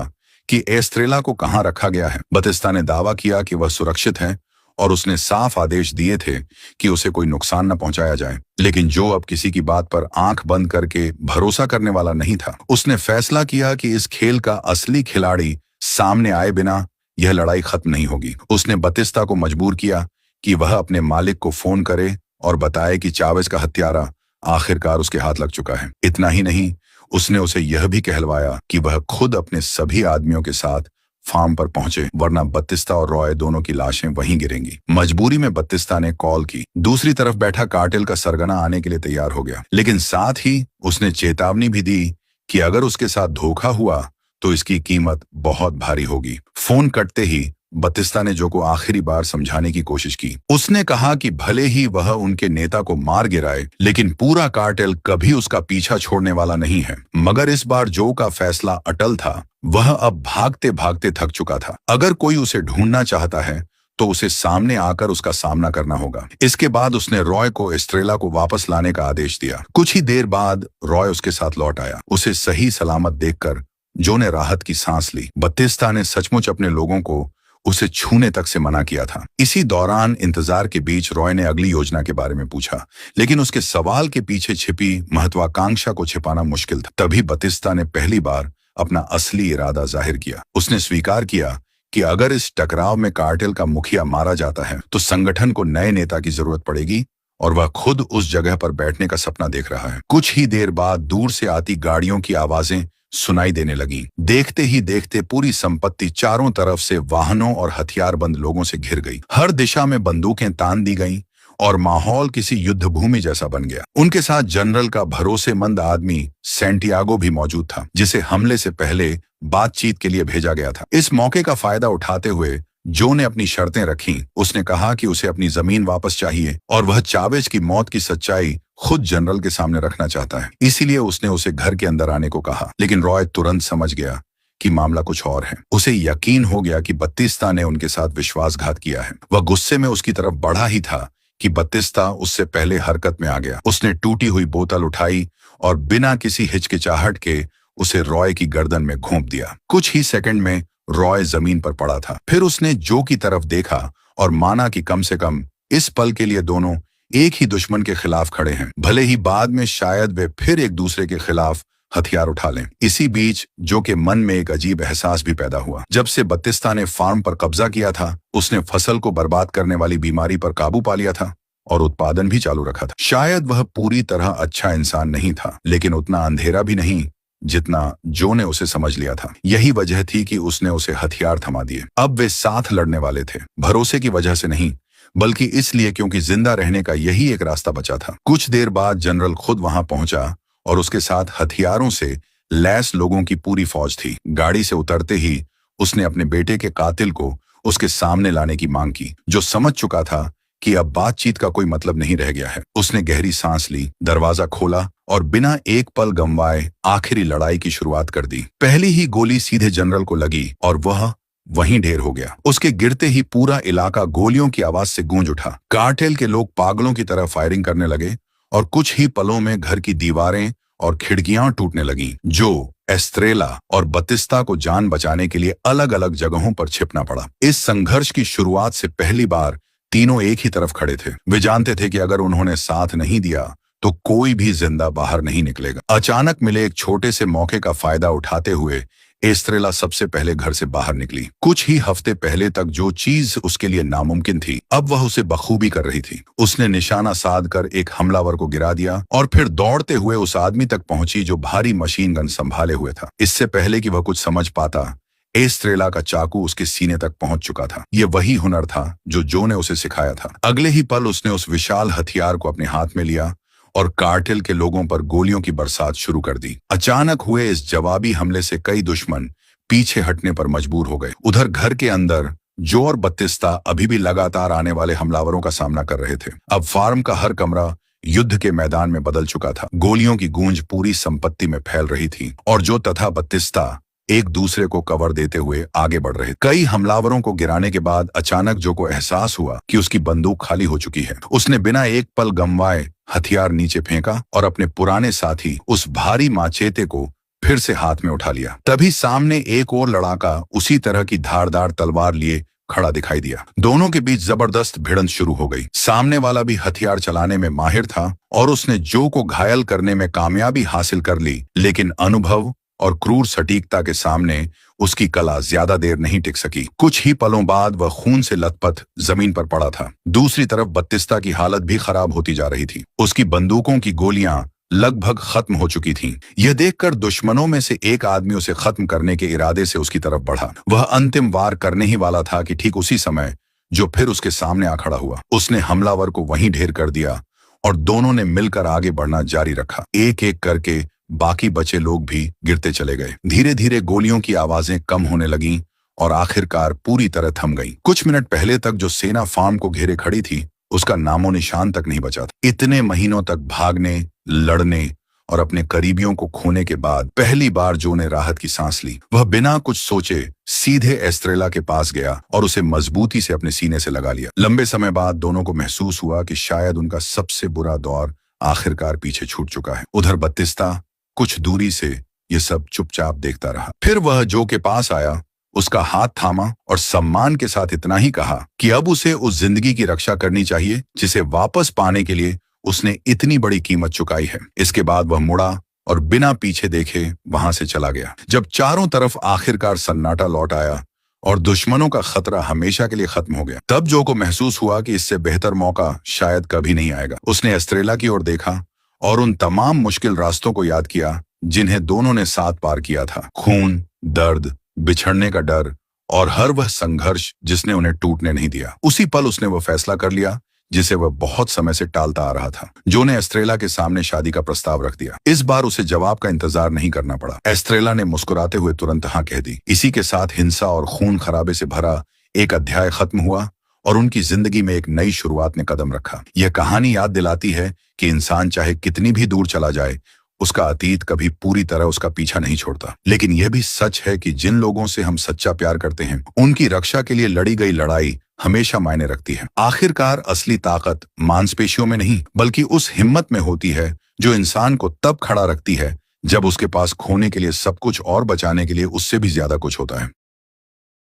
कि एस्ट्रेला को कहां रखा गया है। बत्तिस्ता ने दावा किया कि वह सुरक्षित है और उसने साफ आदेश दिए थे कि उसे कोई नुकसान न पहुंचाया जाए। लेकिन जो अब किसी की बात पर आंख बंद करके भरोसा करने वाला नहीं था। उसने फैसला किया कि इस खेल का असली खिलाड़ी सामने आए बिना यह लड़ाई खत्म नहीं होगी। उसने बत्तिस्ता को मजबूर किया कि वह अपने मालिक को फोन करे और बताए कि चावेज का हत्यारा आखिरकार उसके हाथ लग चुका है। इतना ही नहीं, उसने उसे यह भी कहलवाया कि वह खुद अपने सभी आदमियों के साथ फार्म पर पहुंचे, वरना बत्तिस्ता और रॉय दोनों की लाशें वहीं गिरेंगी। मजबूरी में बत्तिस्ता ने कॉल की। दूसरी तरफ बैठा कार्टेल का सरगना आने के लिए तैयार हो गया, लेकिन साथ ही उसने चेतावनी भी दी कि अगर उसके साथ धोखा हुआ तो इसकी कीमत बहुत भारी होगी। फोन कटते ही बत्तिस्ता ने जो को आखिरी बार समझाने की कोशिश की। उसने कहा कि भले ही वह उनके नेता को मार गिराए, लेकिन पूरा कार्टेल कभी उसका पीछा छोड़ने वाला नहीं है। मगर इस बार जो का फैसला अटल था। वह अब भागते भागते थक चुका था। अगर कोई उसे ढूंढना चाहता है तो उसे सामने आकर उसका सामना करना होगा। इसके बाद उसने रॉय को एस्ट्रेला को वापस लाने का आदेश दिया। कुछ ही देर बाद रॉय उसके साथ लौट आया। उसे सही सलामत देखकर जो ने राहत की सांस ली। बत्तिस्ता ने सचमुच अपने लोगों को उसे छूने तक से मना किया था। इसी दौरान इंतजार के बीच रॉय ने अगली योजना के बारे में पूछा, लेकिन उसके सवाल के पीछे छिपी महत्वाकांक्षा को छिपाना मुश्किल था। तभी बत्तिस्ता ने पहली बार अपना असली इरादा जाहिर किया। उसने स्वीकार किया कि अगर इस टकराव में कार्टेल का मुखिया मारा जाता है तो संगठन को नए नेता की जरूरत पड़ेगी और वह खुद उस जगह पर बैठने का सपना देख रहा है। कुछ ही देर बाद दूर से आती गाड़ियों की आवाजें सुनाई देने लगी। देखते ही देखते पूरी संपत्ति चारों तरफ से वाहनों और हथियारबंद लोगों से घिर गई। हर दिशा में बंदूकें तान दी गईं और माहौल किसी युद्ध भूमि जैसा बन गया। उनके साथ जनरल का भरोसेमंद आदमी सैंटियागो भी मौजूद था, जिसे हमले से पहले बातचीत के लिए भेजा गया था। इस मौके का फायदा उठाते हुए जो ने अपनी शर्तें रखी। उसने कहा कि उसे अपनी जमीन वापस चाहिए और वह चावेज की मौत की सच्चाई खुद जनरल के सामने रखना चाहता है। इसीलिए उसने उसे घर के अंदर आने को कहा। लेकिन रॉय तुरंत समझ गया कि मामला कुछ और है। उसे यकीन हो गया कि बत्तिस्ता ने उनके साथ विश्वासघात किया है। वह गुस्से में उसकी तरफ बढ़ा ही था कि बत्तिस्ता उससे पहले हरकत में आ गया। उसने टूटी हुई बोतल उठाई और बिना किसी हिचकिचाहट के उसे रॉय की गर्दन में घोंप दिया। कुछ ही सेकंड में रॉय जमीन पर पड़ा था। फिर उसने जो की तरफ देखा और माना कि कम से कम इस पल के लिए दोनों एक ही दुश्मन के खिलाफ खड़े हैं, भले ही बाद में शायद वे फिर एक दूसरे के खिलाफ हथियार उठा लें। इसी बीच जो के मन में एक अजीब एहसास भी पैदा हुआ। जब से बत्तिस्ता ने फार्म पर कब्जा किया था, उसने फसल को बर्बाद करने वाली बीमारी पर काबू पा लिया था और उत्पादन भी चालू रखा था। शायद वह पूरी तरह अच्छा इंसान नहीं था, लेकिन उतना अंधेरा भी नहीं जितना जो ने उसे समझ लिया था। यही वजह थी कि उसने उसे हथियार थमा दिए। अब वे साथ लड़ने वाले थे, भरोसे की वजह से नहीं, बल्कि इसलिए क्योंकि जिंदा रहने का यही एक रास्ता बचा था। कुछ देर बाद जनरल खुद वहां पहुंचा और उसके साथ हथियारों से लैस लोगों की पूरी फौज थी। गाड़ी से उतरते ही उसने अपने बेटे के कातिल को उसके सामने लाने की मांग की। जो समझ चुका था कि अब बातचीत का कोई मतलब नहीं रह गया है। उसने गहरी सांस ली, दरवाजा खोला और बिना एक पल गंवाए आखिरी लड़ाई की शुरुआत कर दी। पहली ही गोली सीधे जनरल को लगी और वह वहीं ढेर हो गया। उसके गिरते ही पूरा इलाका गोलियों की आवाज से गूंज उठा। कार्टेल के लोग पागलों की तरह फायरिंग करने लगे और कुछ ही पलों में घर की दीवारें और खिड़कियां टूटने लगीं। जो एस्ट्रेला और बतिस्ता को जान बचाने के लिए अलग अलग जगहों पर छिपना पड़ा। इस संघर्ष की शुरुआत से पहली बार तीनों एक ही तरफ खड़े थे। वे जानते थे कि अगर उन्होंने साथ नहीं दिया तो कोई भी जिंदा बाहर नहीं निकलेगा। अचानक मिले एक छोटे से मौके का फायदा उठाते हुए एस्ट्रेला सबसे पहले घर से बाहर निकली। कुछ ही हफ्ते पहले तक जो चीज उसके लिए नामुमकिन थी, अब वह उसे बखूबी कर रही थी। उसने निशाना साध कर एक हमलावर को गिरा दिया और फिर दौड़ते हुए उस आदमी तक पहुंची जो भारी मशीन गन संभाले हुए था। इससे पहले कि वह कुछ समझ पाता, एस्ट्रेला का चाकू उसके सीने तक पहुंच चुका था। यह वही हुनर था जो ने उसे सिखाया था। अगले ही पल उसने उस विशाल हथियार को अपने हाथ में लिया और कार्टेल के लोगों पर गोलियों की बरसात शुरू कर दी। अचानक हुए इस जवाबी हमले से कई दुश्मन पीछे हटने पर मजबूर हो गए। उधर घर के अंदर जो और बत्तिस्ता अभी भी लगातार आने वाले हमलावरों का सामना कर रहे थे। अब फार्म का हर कमरा युद्ध के मैदान में बदल चुका था। गोलियों की गूंज पूरी संपत्ति में फैल रही थी और जो तथा बत्तिस्ता एक दूसरे को कवर देते हुए आगे बढ़ रहे। कई हमलावरों को गिराने के बाद अचानक जो को एहसास हुआ कि उसकी बंदूक खाली हो चुकी है। उसने बिना एक पल गंवाए हथियार नीचे फेंका और अपने पुराने साथी उस भारी माचेते को फिर से हाथ में उठा लिया। तभी सामने एक और लड़ाका उसी तरह की धारदार तलवार लिए खड़ा दिखाई दिया। दोनों के बीच जबरदस्त भिड़ंत शुरू हो गई। सामने वाला भी हथियार चलाने में माहिर था और उसने जो को घायल करने में कामयाबी हासिल कर ली, लेकिन अनुभव और क्रूर सटीकता के सामने उसकी कला ज्यादा देर नहीं टिक सकी। कुछ ही पलों बाद वह खून से लथपथ जमीन पर पड़ा था। दूसरी तरफ बत्तिस्ता की हालत भी खराब होती जा रही थी। उसकी बंदूकों की गोलियां लगभग खत्म हो चुकी थीं। यह देखकर दुश्मनों में से एक आदमी उसे खत्म करने के इरादे से उसकी तरफ बढ़ा। वह अंतिम वार करने ही वाला था कि ठीक उसी समय जो फिर उसके सामने आ खड़ा हुआ। उसने हमलावर को वहीं ढेर कर दिया और दोनों ने मिलकर आगे बढ़ना जारी रखा। एक एक करके बाकी बचे लोग भी गिरते चले गए। धीरे धीरे गोलियों की आवाजें कम होने लगीं और आखिरकार पूरी तरह थम गईं। कुछ मिनट पहले तक जो सेना फार्म को घेरे खड़ी थी, उसका नामो निशान तक नहीं बचा था। इतने महीनों तक भागने, लड़ने और अपने करीबियों को खोने के बाद पहली बार जो ने राहत की सांस ली। वह बिना कुछ सोचे सीधे एस्ट्रेला के पास गया और उसे मजबूती से अपने सीने से लगा लिया। लंबे समय बाद दोनों को महसूस हुआ कि शायद उनका सबसे बुरा दौर आखिरकार पीछे छूट चुका है। उधर बत्तिस्ता कुछ दूरी से ये सब चुपचाप देखता रहा। फिर वह जो के पास आया, उसका हाथ थामा और सम्मान के साथ इतना ही कहा कि अब उसे उस जिंदगी की रक्षा करनी चाहिए जिसे वापस पाने के लिए उसने इतनी बड़ी कीमत चुकाई है। इसके बाद वह मुड़ा और बिना पीछे देखे वहां से चला गया। जब चारों तरफ आखिरकार सन्नाटा लौट आया और दुश्मनों का खतरा हमेशा के लिए खत्म हो गया, तब जो को महसूस हुआ कि इससे बेहतर मौका शायद कभी नहीं आएगा। उसने एस्ट्रेला की ओर देखा और उन तमाम मुश्किल रास्तों को याद किया जिन्हें दोनों ने साथ पार किया था। खून, दर्द, बिछड़ने का डर और हर वह संघर्ष जिसने उन्हें टूटने नहीं दिया। उसी पल उसने वह फैसला कर लिया जिसे वह बहुत समय से टालता आ रहा था। जो ने एस्ट्रेला के सामने शादी का प्रस्ताव रख दिया। इस बार उसे जवाब का इंतजार नहीं करना पड़ा। एस्ट्रेला ने मुस्कुराते हुए तुरंत हाँ कह दी। इसी के साथ हिंसा और खून खराबे से भरा एक अध्याय खत्म हुआ और उनकी जिंदगी में एक नई शुरुआत ने कदम रखा। यह कहानी याद दिलाती है कि इंसान चाहे कितनी भी दूर चला जाए, उसका अतीत कभी पूरी तरह उसका पीछा नहीं छोड़ता। लेकिन यह भी सच है कि जिन लोगों से हम सच्चा प्यार करते हैं, उनकी रक्षा के लिए लड़ी गई लड़ाई हमेशा मायने रखती है। आखिरकार असली ताकत मांसपेशियों में नहीं, बल्कि उस हिम्मत में होती है जो इंसान को तब खड़ा रखती है जब उसके पास खोने के लिए सब कुछ और बचाने के लिए उससे भी ज्यादा कुछ होता है।